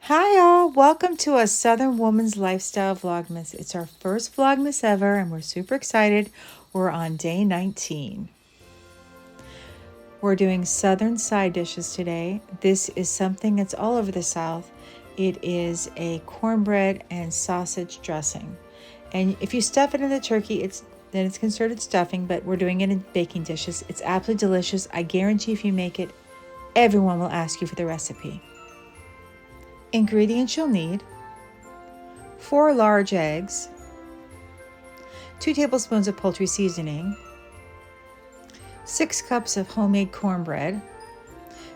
Hi all, welcome to a Southern Woman's Lifestyle Vlogmas. It's our first Vlogmas ever and we're super excited. We're on day 19. We're doing Southern side dishes today. This is something that's all over the South. It is a cornbread and sausage dressing. And if you stuff it in the turkey, then it's considered stuffing, but we're doing it in baking dishes. It's absolutely delicious. I guarantee if you make it, everyone will ask you for the recipe. Ingredients you'll need: 4 large eggs, 2 tablespoons of poultry seasoning, 6 cups of homemade cornbread,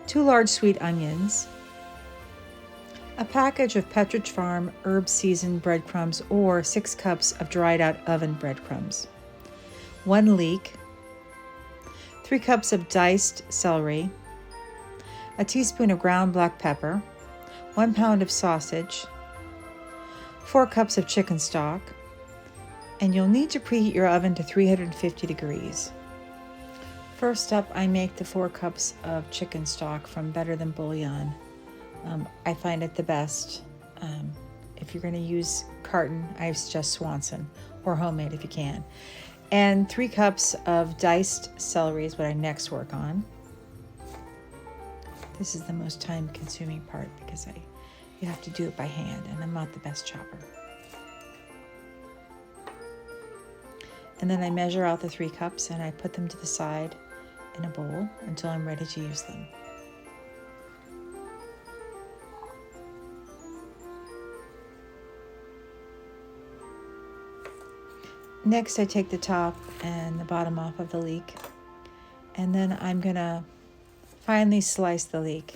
2 large sweet onions, a package of Pepperidge Farm herb seasoned breadcrumbs or 6 cups of dried out oven breadcrumbs, 1 leek, 3 cups of diced celery, a teaspoon of ground black pepper, 1 pound of sausage, 4 cups of chicken stock, and you'll need to preheat your oven to 350 degrees. First up, I make the 4 cups of chicken stock from Better Than Bouillon. I find it the best. If you're going to use carton, I suggest Swanson, or homemade if you can. And 3 cups of diced celery is what I next work on. This is the most time-consuming part because you have to do it by hand, and I'm not the best chopper. And then I measure out the 3 cups and I put them to the side in a bowl until I'm ready to use them. Next, I take the top and the bottom off of the leek, and then I'm gonna finely slice the leek.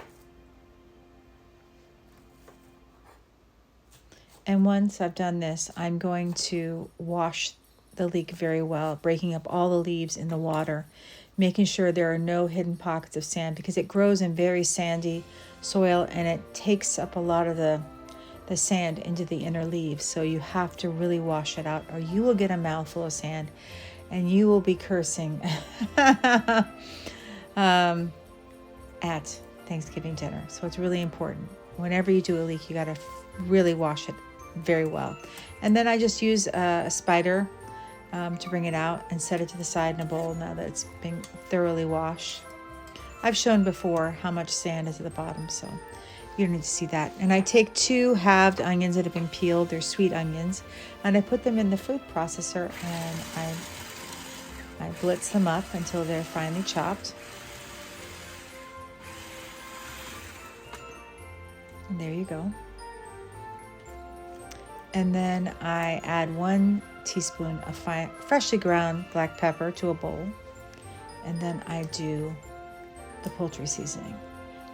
And once I've done this, I'm going to wash the leek very well, breaking up all the leaves in the water, making sure there are no hidden pockets of sand because it grows in very sandy soil and it takes up a lot of the sand into the inner leaves. So you have to really wash it out or you will get a mouthful of sand and you will be cursing at Thanksgiving dinner. So it's really important. Whenever you do a leek, you got to really wash it very well. And then I just use a spider to bring it out and set it to the side in a bowl now that it's been thoroughly washed. I've shown before how much sand is at the bottom, so you don't need to see that. And I take 2 halved onions that have been peeled, they're sweet onions, and I put them in the food processor and I blitz them up until they're finely chopped. And there you go. And then I add 1 teaspoon of freshly ground black pepper to a bowl. And then I do the poultry seasoning.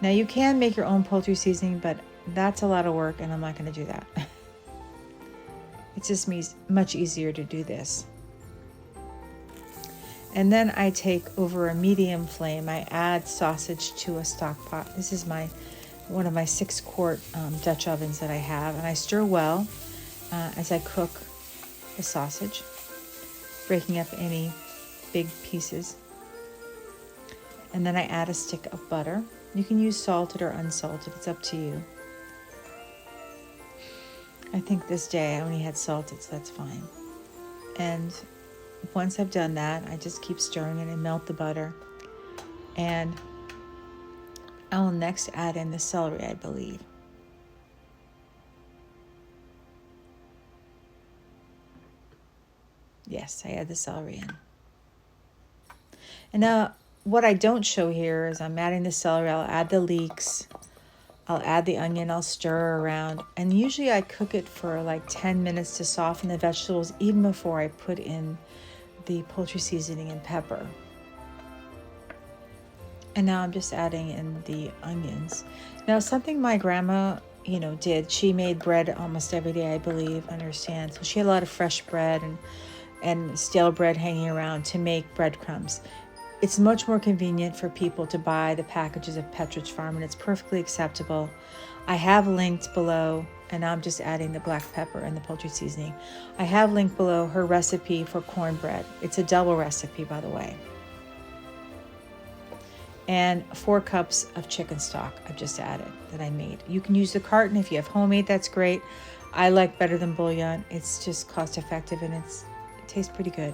Now you can make your own poultry seasoning, but that's a lot of work and I'm not going to do that. It's just much easier to do this. And then I take over a medium flame, I add sausage to a stock pot. This is one of my 6-quart Dutch ovens that I have, and I stir well as I cook the sausage, breaking up any big pieces. And then I add a stick of butter. You can use salted or unsalted, it's up to you. I think this day I only had salted, so that's fine. And once I've done that, I just keep stirring it and melt the butter. And I'll next add in the celery, I believe. Yes, I add the celery in. And now what I don't show here is I'm adding the celery. I'll add the leeks. I'll add the onion. I'll stir around. And usually I cook it for like 10 minutes to soften the vegetables even before I put in the poultry seasoning and pepper. And now I'm just adding in the onions. Now something my grandma, did, she made bread almost every day, I believe, understand. So she had a lot of fresh bread and stale bread hanging around to make breadcrumbs. It's much more convenient for people to buy the packages of Pepperidge Farm, and it's perfectly acceptable. I have linked below, and I'm just adding the black pepper and the poultry seasoning. I have linked below her recipe for cornbread. It's a double recipe, by the way. and 4 cups of chicken stock I've just added that I made. You can use the carton if you have homemade, that's great. I like better than bouillon. It's just cost effective and it tastes pretty good.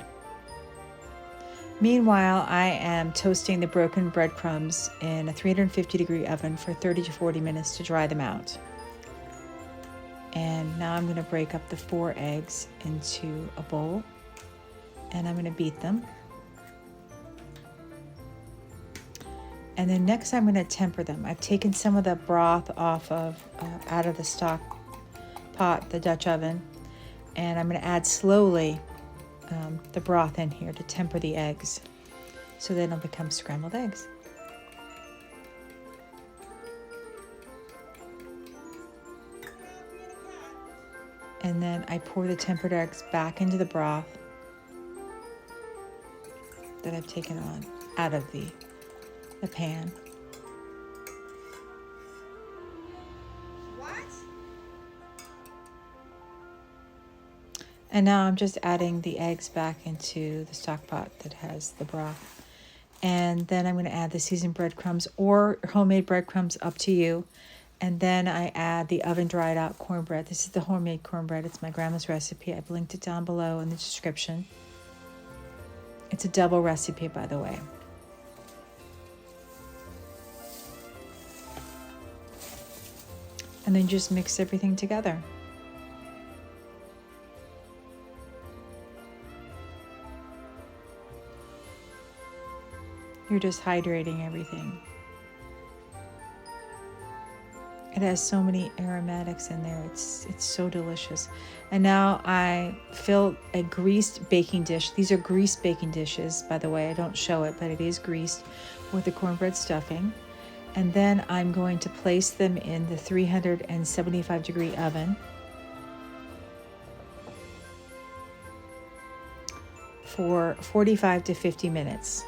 Meanwhile, I am toasting the broken breadcrumbs in a 350-degree oven for 30 to 40 minutes to dry them out. And now I'm going to break up the 4 eggs into a bowl and I'm going to beat them. And then next I'm going to temper them. I've taken some of the broth off of out of the stock pot, the Dutch oven, and I'm going to add slowly the broth in here to temper the eggs, so then it'll become scrambled eggs. And then I pour the tempered eggs back into the broth that I've taken on out of the pan. And now I'm just adding the eggs back into the stock pot that has the broth. And then I'm going to add the seasoned breadcrumbs or homemade breadcrumbs, up to you. And then I add the oven dried out cornbread. This is the homemade cornbread. It's my grandma's recipe. I've linked it down below in the description. It's a double recipe, by the way. And then just mix everything together. You're just hydrating everything. It has so many aromatics in there. It's so delicious. And now I fill a greased baking dish. These are greased baking dishes, by the way. I don't show it, but it is greased with the cornbread stuffing. And then I'm going to place them in the 375-degree oven for 45 to 50 minutes.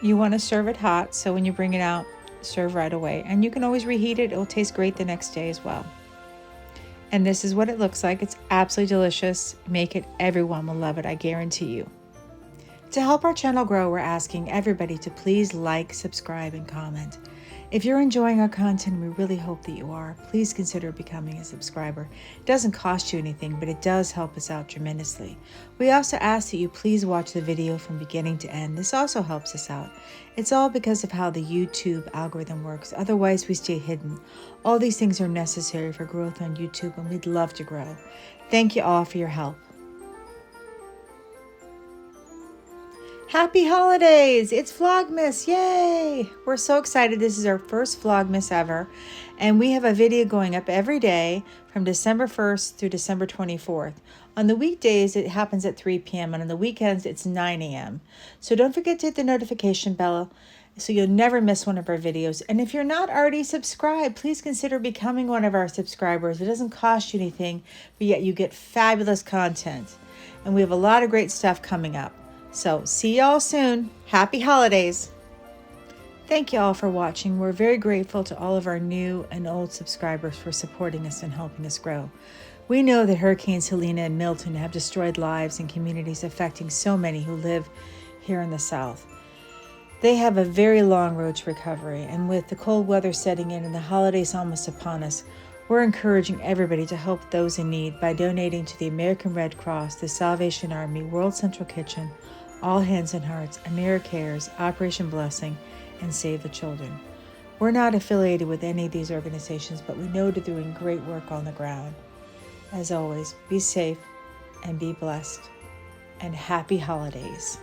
You want to serve it hot, so when you bring it out, serve right away. And you can always reheat it. It'll taste great the next day as well. And this is what it looks like. It's absolutely delicious. Make it. Everyone will love it, I guarantee you. To help our channel grow, we're asking everybody to please like, subscribe, and comment. If you're enjoying our content, we really hope that you are. Please consider becoming a subscriber. It doesn't cost you anything, but it does help us out tremendously. We also ask that you please watch the video from beginning to end. This also helps us out. It's all because of how the YouTube algorithm works. Otherwise, we stay hidden. All these things are necessary for growth on YouTube, and we'd love to grow. Thank you all for your help. Happy holidays! It's Vlogmas! Yay! We're so excited. This is our first Vlogmas ever. And we have a video going up every day from December 1st through December 24th. On the weekdays, it happens at 3 p.m. and on the weekends, it's 9 a.m. So don't forget to hit the notification bell so you'll never miss one of our videos. And if you're not already subscribed, please consider becoming one of our subscribers. It doesn't cost you anything, but yet you get fabulous content. And we have a lot of great stuff coming up. So see y'all soon. Happy holidays. Thank you all for watching. We're very grateful to all of our new and old subscribers for supporting us and helping us grow. We know that Hurricanes Helene and Milton have destroyed lives and communities, affecting so many who live here in the South. They have a very long road to recovery, and with the cold weather setting in and the holidays almost upon us, we're encouraging everybody to help those in need by donating to the American Red Cross, the Salvation Army, World Central Kitchen, All Hands and Hearts, AmeriCares, Operation Blessing, and Save the Children. We're not affiliated with any of these organizations, but we know they're doing great work on the ground. As always, be safe and be blessed, and happy holidays.